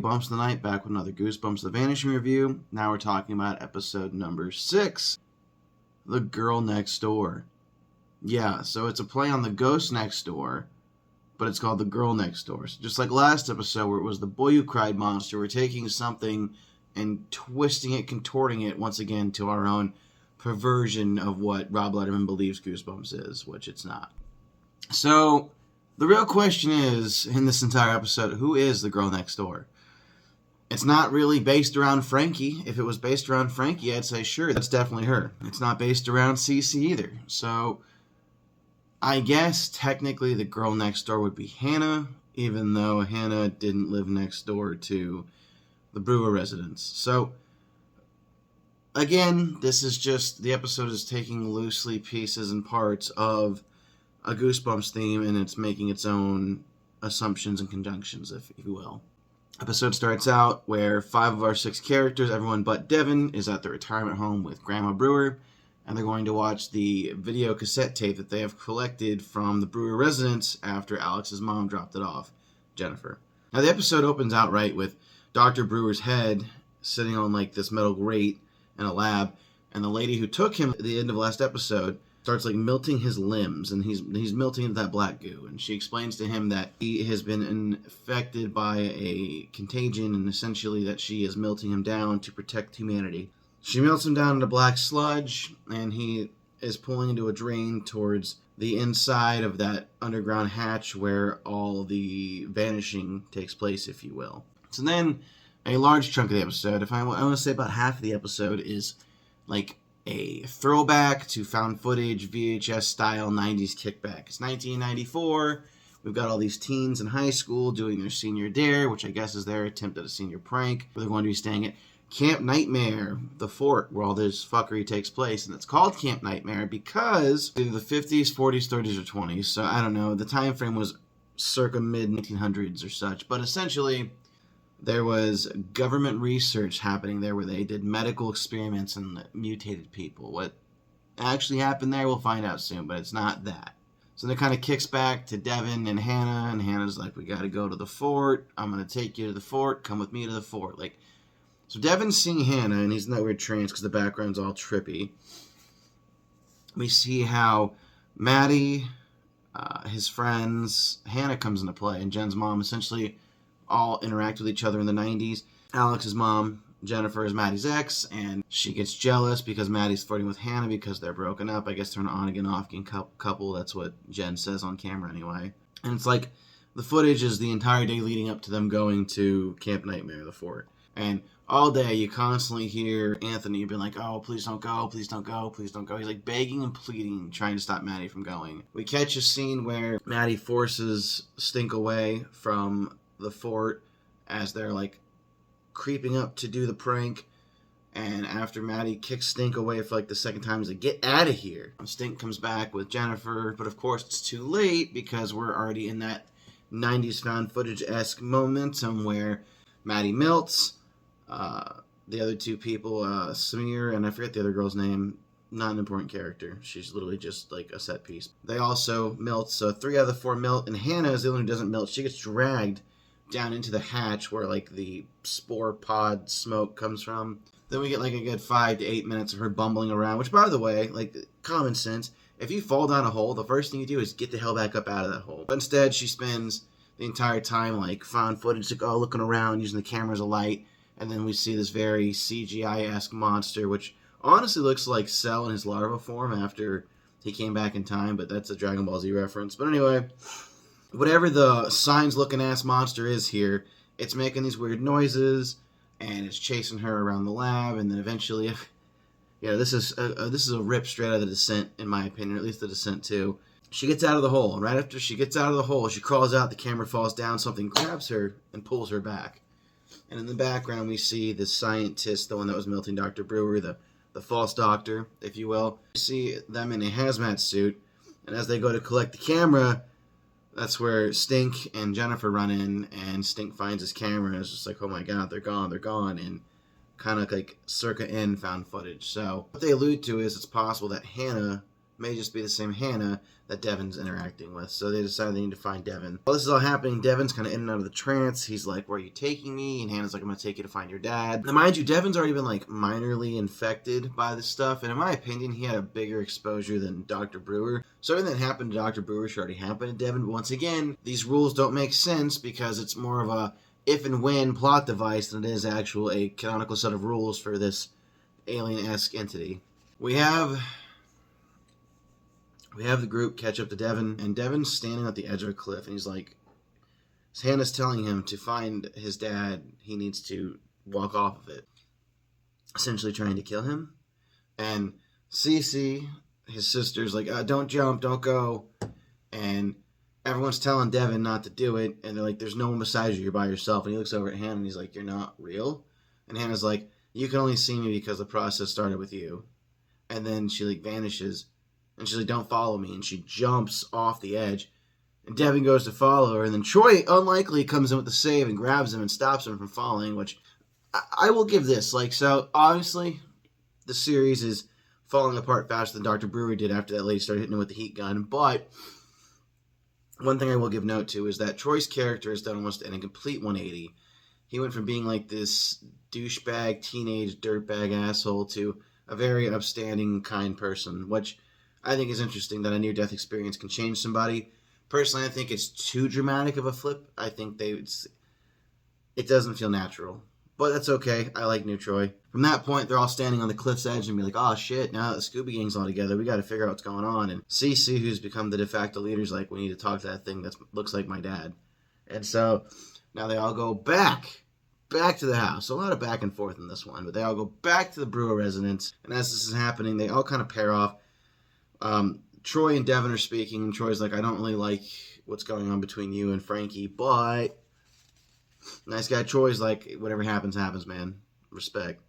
Bumps of the Night, back with another Goosebumps The Vanishing review. Now we're talking about episode number 6, The Girl Next Door. Yeah, so it's a play on The Ghost Next Door, but it's called The Girl Next Door. So just like last episode where it was The Boy Who Cried monster, we're taking something and twisting it, contorting it once again to our own perversion of what Rob Letterman believes Goosebumps is, which it's not. So the real question is, in this entire episode, who is the girl next door? It's not really based around Frankie. If it was based around Frankie, I'd say, sure, that's definitely her. It's not based around Cece either. So I guess technically the girl next door would be Hannah, even though Hannah didn't live next door to the Brewer residence. So again, this is just, the episode is taking loosely pieces and parts of a Goosebumps theme, and it's making its own assumptions and conjunctions, if you will. Episode starts out where 5 of our 6 characters, everyone but Devin, is at the retirement home with Grandma Brewer, and they're going to watch the video cassette tape that they have collected from the Brewer residence after Alex's mom dropped it off, Jennifer. Now the episode opens outright with Dr. Brewer's head sitting on like this metal grate in a lab, and the lady who took him at the end of last episode starts like melting his limbs, and he's melting into that black goo, and she explains to him that he has been infected by a contagion, and essentially that she is melting him down to protect humanity. She melts him down into black sludge, and he is pulling into a drain towards the inside of that underground hatch where all the vanishing takes place, if you will. So then a large chunk of the episode, I want to say about half of the episode, is like a throwback to found footage, VHS style 90s kickback. It's 1994. We've got all these teens in high school doing their senior dare, which I guess is their attempt at a senior prank. They're going to be staying at Camp Nightmare, the fort where all this fuckery takes place. And it's called Camp Nightmare because either the 50s, 40s, 30s, or 20s. So I don't know. The time frame was circa mid-1900s or such. But essentially, there was government research happening there where they did medical experiments on mutated people. What actually happened there, we'll find out soon, but it's not that. So it kind of kicks back to Devin and Hannah's like, we got to go to the fort. I'm going to take you to the fort. Come with me to the fort. Like, so Devin's seeing Hannah, and he's in that weird trance because the background's all trippy. We see how Maddie, his friends, Hannah comes into play, and Jen's mom essentially all interact with each other in the 90s. Alex's mom, Jennifer, is Maddie's ex, and she gets jealous because Maddie's flirting with Hannah because they're broken up. I guess they're an on-again, off-again couple. That's what Jen says on camera anyway. And it's like the footage is the entire day leading up to them going to Camp Nightmare, the fort. And all day you constantly hear Anthony being like, oh, please don't go, please don't go, please don't go. He's like begging and pleading, trying to stop Maddie from going. We catch a scene where Maddie forces Stink away from the fort as they're like creeping up to do the prank, and after Maddie kicks Stink away for like the second time, he's like, get out of here. Stink comes back with Jennifer, but of course it's too late because we're already in that 90s found footage-esque momentum where Maddie melts, the other two people, Samir, and I forget the other girl's name, not an important character. She's literally just like a set piece. They also melt, so 3 out of the 4 melt, and Hannah is the only one who doesn't melt. She gets dragged down into the hatch where like the spore pod smoke comes from. Then we get like a good 5 to 8 minutes of her bumbling around, which, by the way, like common sense, if you fall down a hole, the first thing you do is get the hell back up out of that hole. But instead, she spends the entire time like found footage, like, oh, looking around, using the camera as a light, and then we see this very CGI-esque monster, which honestly looks like Cell in his larva form after he came back in time, but that's a Dragon Ball Z reference. But anyway, whatever the signs-looking-ass monster is here, it's making these weird noises, and it's chasing her around the lab, and then eventually, this is a rip straight out of The Descent, in my opinion, or at least The Descent 2. She gets out of the hole, and right after she gets out of the hole, she crawls out, the camera falls down, something grabs her and pulls her back. And in the background, we see the scientist, the one that was melting Dr. Brewer, the false doctor, if you will. We see them in a hazmat suit, and as they go to collect the camera, that's where Stink and Jennifer run in, and Stink finds his camera and is just like, oh my god, they're gone, and kind of like circa in found footage. So what they allude to is it's possible that Hannah may just be the same Hannah that Devin's interacting with. So they decide they need to find Devin. While this is all happening, Devin's kind of in and out of the trance. He's like, where are you taking me? And Hannah's like, I'm going to take you to find your dad. Now, mind you, Devin's already been like minorly infected by this stuff. And in my opinion, he had a bigger exposure than Dr. Brewer. So everything that happened to Dr. Brewer should already happen to Devin. But once again, these rules don't make sense because it's more of a if and when plot device than it is actual a canonical set of rules for this alien-esque entity. We have the group catch up to Devin, and Devin's standing at the edge of a cliff, and he's like, Hannah's telling him to find his dad, he needs to walk off of it, essentially trying to kill him. And Cece, his sister's like, don't jump, don't go, and everyone's telling Devin not to do it, and they're like, there's no one beside you, you're by yourself. And he looks over at Hannah, and he's like, you're not real? And Hannah's like, you can only see me because the process started with you. And then she like vanishes. And she's like, don't follow me. And she jumps off the edge. And Devin goes to follow her. And then Troy, unlikely, comes in with the save and grabs him and stops him from falling, which I will give this. Like, so, obviously, the series is falling apart faster than Dr. Brewer did after that lady started hitting him with the heat gun. But one thing I will give note to is that Troy's character has done almost a complete 180. He went from being like this douchebag, teenage dirtbag asshole to a very upstanding, kind person, which I think is interesting that a near-death experience can change somebody. Personally, I think it's too dramatic of a flip. I think it doesn't feel natural. But that's okay. I like New Troy. From that point, they're all standing on the cliff's edge and be like, oh shit, now that the Scooby Gang's all together, we got to figure out what's going on. And Cece, who's become the de facto leader, is like, we need to talk to that thing that looks like my dad. And so now they all go back to the house. So a lot of back and forth in this one, but they all go back to the Brewer residence. And as this is happening, they all kind of pair off. Troy and Devin are speaking, and Troy's like, I don't really like what's going on between you and Frankie, but nice guy Troy's like, whatever happens, happens, man. Respect.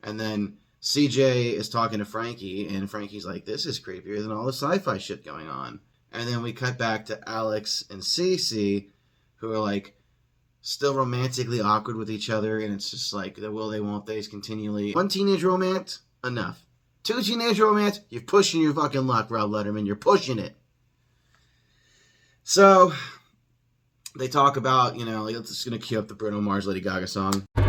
And then CJ is talking to Frankie, and Frankie's like, this is creepier than all the sci-fi shit going on. And then we cut back to Alex and Cece, who are like, still romantically awkward with each other, and it's just like, the will they, won't they's continually. One teenage romance, enough. Two teenage romance, you're pushing your fucking luck, Rob Letterman. You're pushing it. So they talk about, like, it's just going to cue up the Bruno Mars Lady Gaga song. They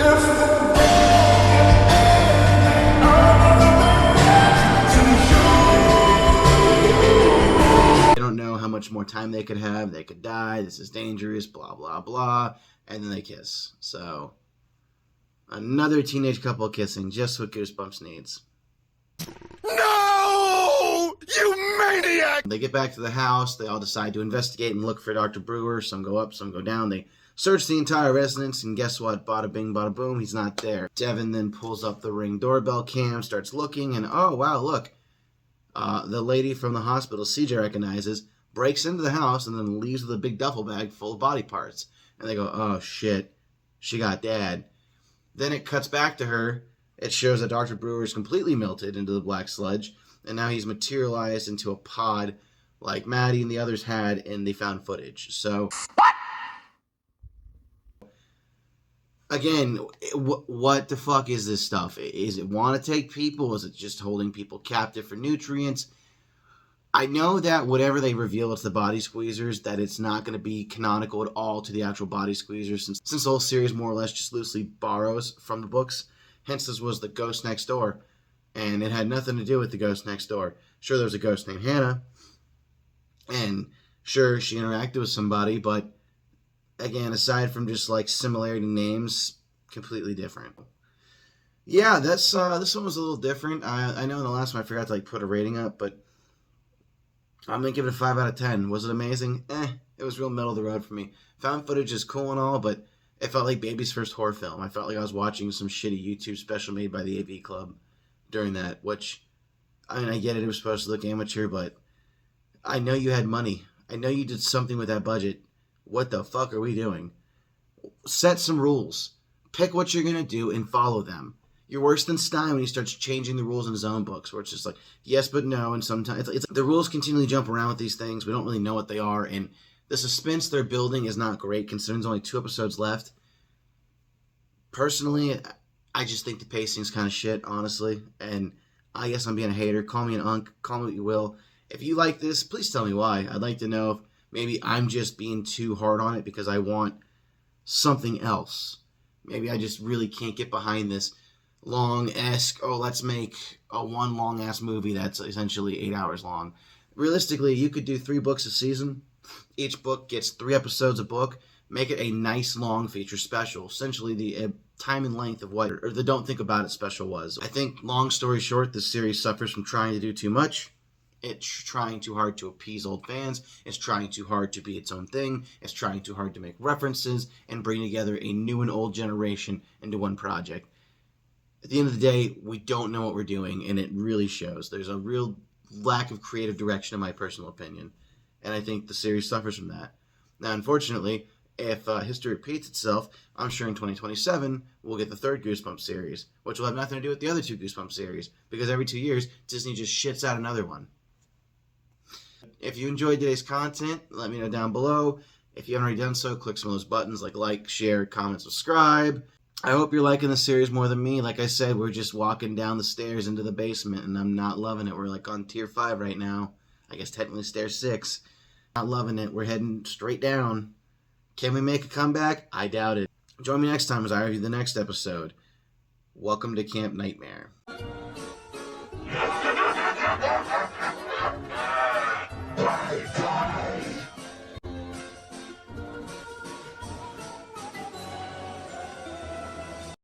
don't know how much more time they could have. They could die. This is dangerous, blah, blah, blah. And then they kiss. So another teenage couple kissing, just what Goosebumps needs. No! You maniac! They get back to the house. They all decide to investigate and look for Dr. Brewer. Some go up, some go down. They search the entire residence, and guess what? Bada bing, bada boom, he's not there. Devin then pulls up the Ring doorbell cam, starts looking, and oh, wow, look. The lady from the hospital, CJ recognizes, breaks into the house, and then leaves with a big duffel bag full of body parts. And they go, oh, shit, she got Dad. Then it cuts back to her. It shows that Dr. Brewer is completely melted into the black sludge, and now he's materialized into a pod like Maddie and the others had in the found footage. So, again, what the fuck is this stuff? Is it want to take people? Is it just holding people captive for nutrients? I know that whatever they reveal it's the body squeezers, that it's not going to be canonical at all to the actual body squeezers, since the whole series more or less just loosely borrows from the books. Hence, this was the ghost next door, and it had nothing to do with the ghost next door. Sure, there was a ghost named Hannah, and sure, she interacted with somebody, but again, aside from just like similarity names, completely different. Yeah, this one was a little different. I know in the last one I forgot to like put a rating up, but I'm gonna give it a 5 out of 10. Was it amazing? It was real middle of the road for me. Found footage is cool and all, but it felt like baby's first horror film. I felt like I was watching some shitty YouTube special made by the AV Club during that, which, I mean, I get it, it was supposed to look amateur, but I know you had money. I know you did something with that budget. What the fuck are we doing? Set some rules. Pick what you're going to do and follow them. You're worse than Stein when he starts changing the rules in his own books, where it's just like, yes, but no, and sometimes it's the rules continually jump around with these things. We don't really know what they are, and the suspense they're building is not great, considering there's only 2 episodes left. Personally, I just think the pacing's kind of shit, honestly, and I guess I'm being a hater. Call me an unk, call me what you will. If you like this, please tell me why. I'd like to know if maybe I'm just being too hard on it because I want something else. Maybe I just really can't get behind this long-esque, let's make a one long-ass movie that's essentially 8 hours long. Realistically, you could do 3 books a season. Each book gets 3 episodes a book. Make it a nice long feature special. Essentially the time and length of what or the Don't Think About It special was. I think, long story short, this series suffers from trying to do too much. It's trying too hard to appease old fans. It's trying too hard to be its own thing. It's trying too hard to make references and bring together a new and old generation into one project. At the end of the day, we don't know what we're doing, and it really shows. There's a real lack of creative direction, in my personal opinion, and I think the series suffers from that. Now, unfortunately, if history repeats itself, I'm sure in 2027 we'll get the 3rd Goosebumps series, which will have nothing to do with the other 2 Goosebumps series, because every 2 years, Disney just shits out another one. If you enjoyed today's content, let me know down below. If you haven't already done so, click some of those buttons like, share, comment, subscribe. I hope you're liking the series more than me. Like I said, we're just walking down the stairs into the basement, and I'm not loving it. We're on tier 5 right now. I guess technically stair 6. Not loving it. We're heading straight down. Can we make a comeback? I doubt it. Join me next time as I review the next episode. Welcome to Camp Nightmare.